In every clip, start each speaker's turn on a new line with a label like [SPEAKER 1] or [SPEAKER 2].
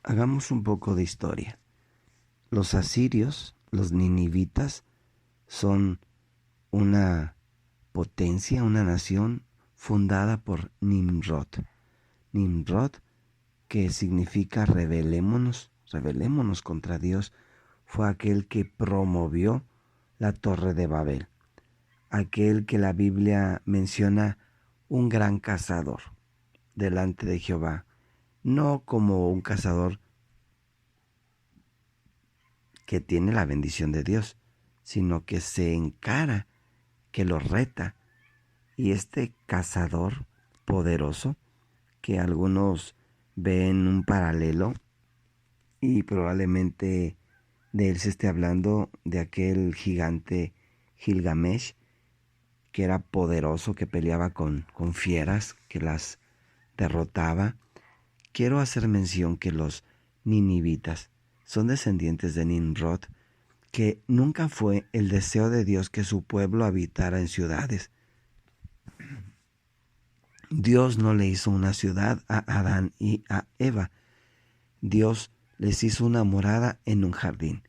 [SPEAKER 1] Hagamos un poco de historia. Los asirios, los ninivitas, son una potencia, una nación fundada por Nimrod. Nimrod, que significa rebelémonos contra Dios, fue aquel que promovió la Torre de Babel, aquel que la Biblia menciona un gran cazador delante de Jehová, no como un cazador que tiene la bendición de Dios, sino que se encara, que lo reta. Y este cazador poderoso, que algunos ven un paralelo, y probablemente de él se esté hablando de aquel gigante Gilgamesh, que era poderoso, que peleaba con fieras, que las derrotaba. Quiero hacer mención que los ninivitas son descendientes de Nimrod, que nunca fue el deseo de Dios que su pueblo habitara en ciudades. Dios no le hizo una ciudad a Adán y a Eva. Dios les hizo una morada en un jardín.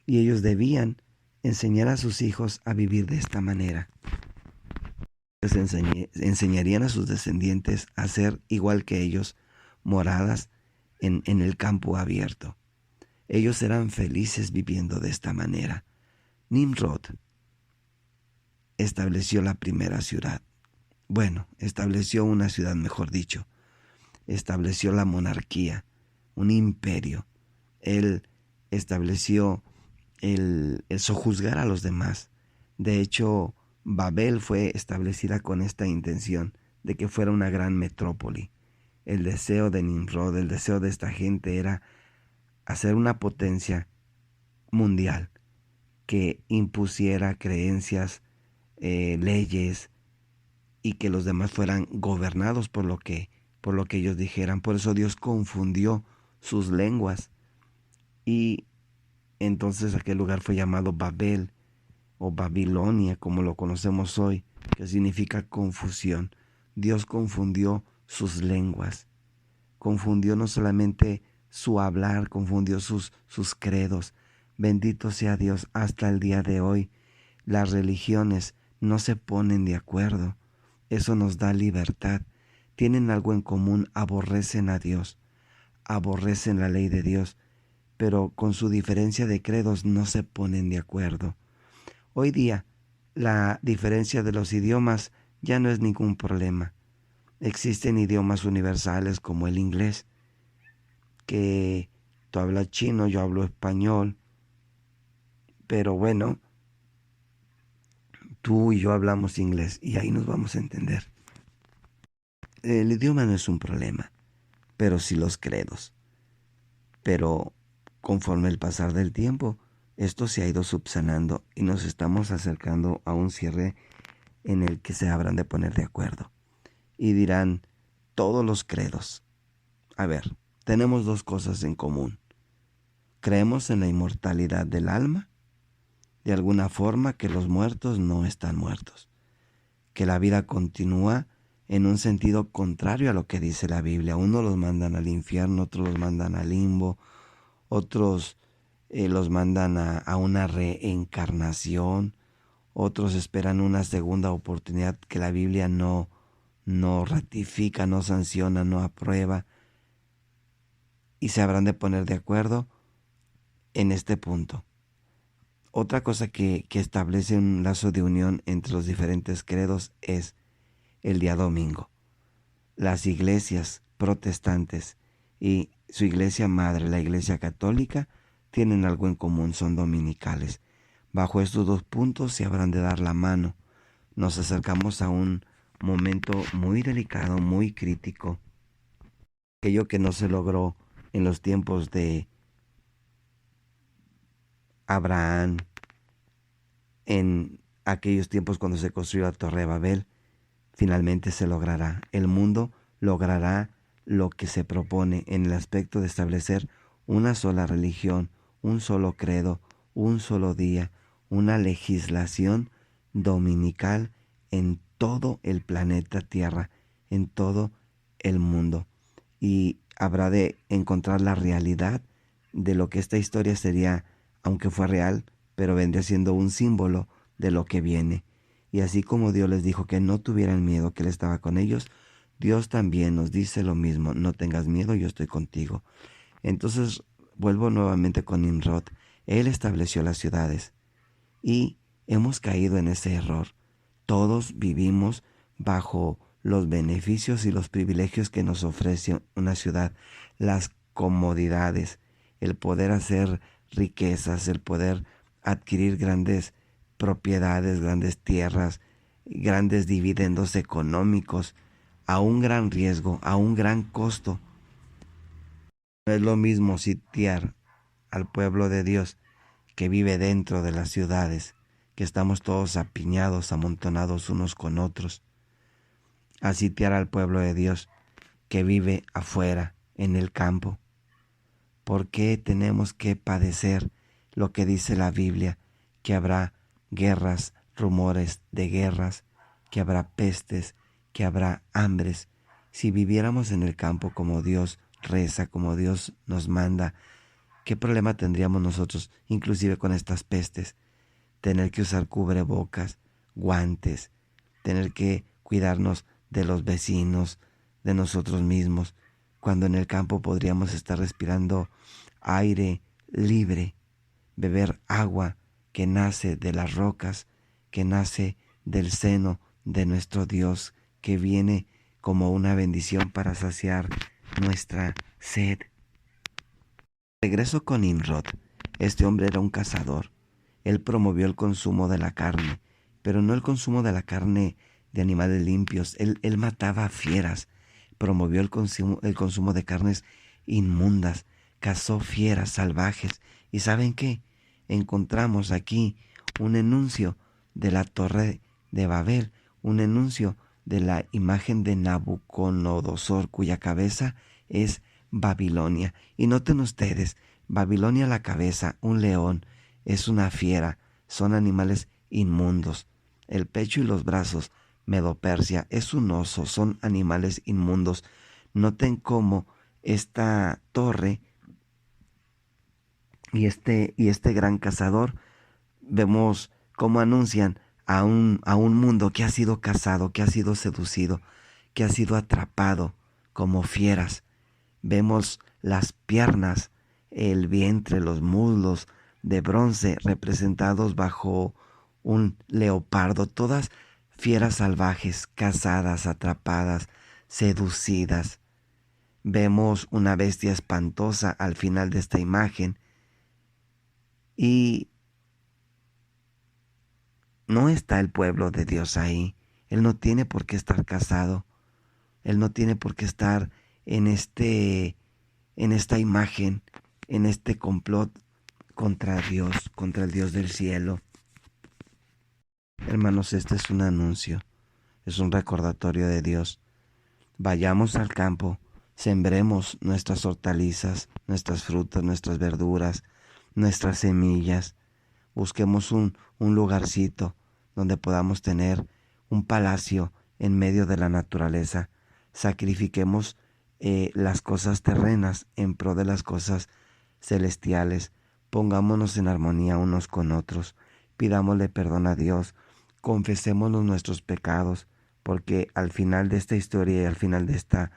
[SPEAKER 1] Y ellos debían enseñar a sus hijos a vivir de esta manera. Les enseñarían a sus descendientes a ser igual que ellos, moradas en el campo abierto. Ellos eran felices viviendo de esta manera. Nimrod estableció la primera ciudad. Bueno, estableció una ciudad, mejor dicho. Estableció la monarquía, un imperio. Él estableció el sojuzgar a los demás. De hecho, Babel fue establecida con esta intención de que fuera una gran metrópoli. El deseo de Nimrod, el deseo de esta gente era hacer una potencia mundial que impusiera creencias, leyes, y que los demás fueran gobernados por lo que ellos dijeran. Por eso Dios confundió sus lenguas, y entonces aquel lugar fue llamado Babel o Babilonia, como lo conocemos hoy, que significa confusión. Dios confundió sus lenguas, confundió no solamente su hablar, confundió sus credos. Bendito sea Dios, hasta el día de hoy las religiones no se ponen de acuerdo. Eso nos da libertad. Tienen algo en común, aborrecen a Dios, aborrecen la ley de Dios, pero con su diferencia de credos no se ponen de acuerdo. Hoy día, la diferencia de los idiomas ya no es ningún problema. Existen idiomas universales como el inglés, que tú hablas chino, yo hablo español, pero bueno, tú y yo hablamos inglés y ahí nos vamos a entender. El idioma no es un problema, pero sí los credos. Pero conforme el pasar del tiempo, esto se ha ido subsanando y nos estamos acercando a un cierre en el que se habrán de poner de acuerdo. Y dirán, todos los credos. A ver, tenemos dos cosas en común. Creemos en la inmortalidad del alma, de alguna forma que los muertos no están muertos, que la vida continúa en un sentido contrario a lo que dice la Biblia. Unos los mandan al infierno, otros los mandan al limbo, otros los mandan a una reencarnación, otros esperan una segunda oportunidad que la Biblia no ratifica, no sanciona, no aprueba, y se habrán de poner de acuerdo en este punto. Otra cosa que establece un lazo de unión entre los diferentes credos es el día domingo. Las iglesias protestantes y su iglesia madre, la iglesia católica, tienen algo en común, son dominicales. Bajo estos dos puntos se habrán de dar la mano. Nos acercamos a un momento muy delicado, muy crítico, aquello que no se logró en los tiempos de Abraham, en aquellos tiempos cuando se construyó la Torre de Babel, finalmente se logrará. El mundo logrará lo que se propone en el aspecto de establecer una sola religión, un solo credo, un solo día, una legislación dominical en todo el planeta Tierra, en todo el mundo. Y habrá de encontrar la realidad de lo que esta historia sería, aunque fue real, pero vendría siendo un símbolo de lo que viene. Y así como Dios les dijo que no tuvieran miedo, que Él estaba con ellos, Dios también nos dice lo mismo: no tengas miedo, yo estoy contigo. Entonces vuelvo nuevamente con Nimrod. Él estableció las ciudades y hemos caído en ese error. Todos vivimos bajo los beneficios y los privilegios que nos ofrece una ciudad, las comodidades, el poder hacer riquezas, el poder adquirir grandes propiedades, grandes tierras, grandes dividendos económicos, a un gran riesgo, a un gran costo. No es lo mismo sitiar al pueblo de Dios que vive dentro de las ciudades, que estamos todos apiñados, amontonados unos con otros, a sitiar al pueblo de Dios que vive afuera, en el campo. ¿Por qué tenemos que padecer lo que dice la Biblia? Que habrá guerras, rumores de guerras, que habrá pestes, que habrá hambres. Si viviéramos en el campo como Dios reza, como Dios nos manda, ¿qué problema tendríamos nosotros, inclusive con estas pestes? Tener que usar cubrebocas, guantes, tener que cuidarnos de los vecinos, de nosotros mismos, cuando en el campo podríamos estar respirando aire libre, beber agua que nace de las rocas, que nace del seno de nuestro Dios, que viene como una bendición para saciar nuestra sed. Regreso con Nimrod. Este hombre era un cazador. Él promovió el consumo de la carne, pero no el consumo de la carne de animales limpios. Él mataba fieras, promovió el consumo de carnes inmundas, cazó fieras salvajes. ¿Y saben qué? Encontramos aquí un enuncio de la torre de Babel, un enuncio de la imagen de Nabucodonosor, cuya cabeza es Babilonia. Y noten ustedes, Babilonia la cabeza, un león, es una fiera, son animales inmundos. El pecho y los brazos, Medo-Persia, es un oso, son animales inmundos. Noten cómo esta torre y este gran cazador, vemos cómo anuncian a un mundo que ha sido cazado, que ha sido seducido, que ha sido atrapado como fieras. Vemos las piernas, el vientre, los muslos de bronce representados bajo un leopardo, todas fieras salvajes, cazadas, atrapadas, seducidas. Vemos una bestia espantosa al final de esta imagen y no está el pueblo de Dios ahí. Él no tiene por qué estar casado. Él no tiene por qué estar en esta imagen, en este complot contra Dios, contra el Dios del cielo. Hermanos, este es un anuncio, es un recordatorio de Dios. Vayamos al campo, sembremos nuestras hortalizas, nuestras frutas, nuestras verduras, nuestras semillas. Busquemos un lugarcito donde podamos tener un palacio en medio de la naturaleza. Sacrifiquemos las cosas terrenas en pro de las cosas celestiales. Pongámonos en armonía unos con otros. Pidámosle perdón a Dios. Confesémonos nuestros pecados, porque al final de esta historia y al final de esta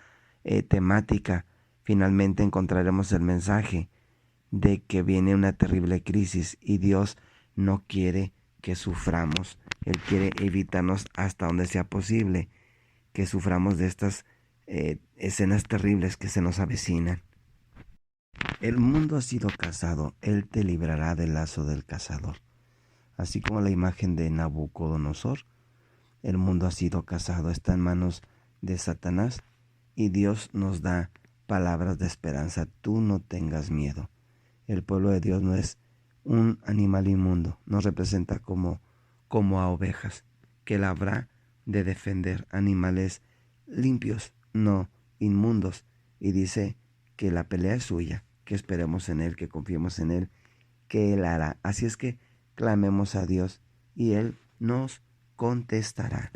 [SPEAKER 1] temática, finalmente encontraremos el mensaje de que viene una terrible crisis y Dios no quiere que suframos. Él quiere evitarnos hasta donde sea posible que suframos de estas escenas terribles que se nos avecinan. El mundo ha sido cazado, Él te librará del lazo del cazador. Así como la imagen de Nabucodonosor, el mundo ha sido cazado, está en manos de Satanás y Dios nos da palabras de esperanza. Tú no tengas miedo. El pueblo de Dios no es un animal inmundo, nos representa como a ovejas, que Él habrá de defender, animales limpios, no inmundos. Y dice que la pelea es suya, que esperemos en Él, que confiemos en Él, que Él hará. Así es que clamemos a Dios y Él nos contestará.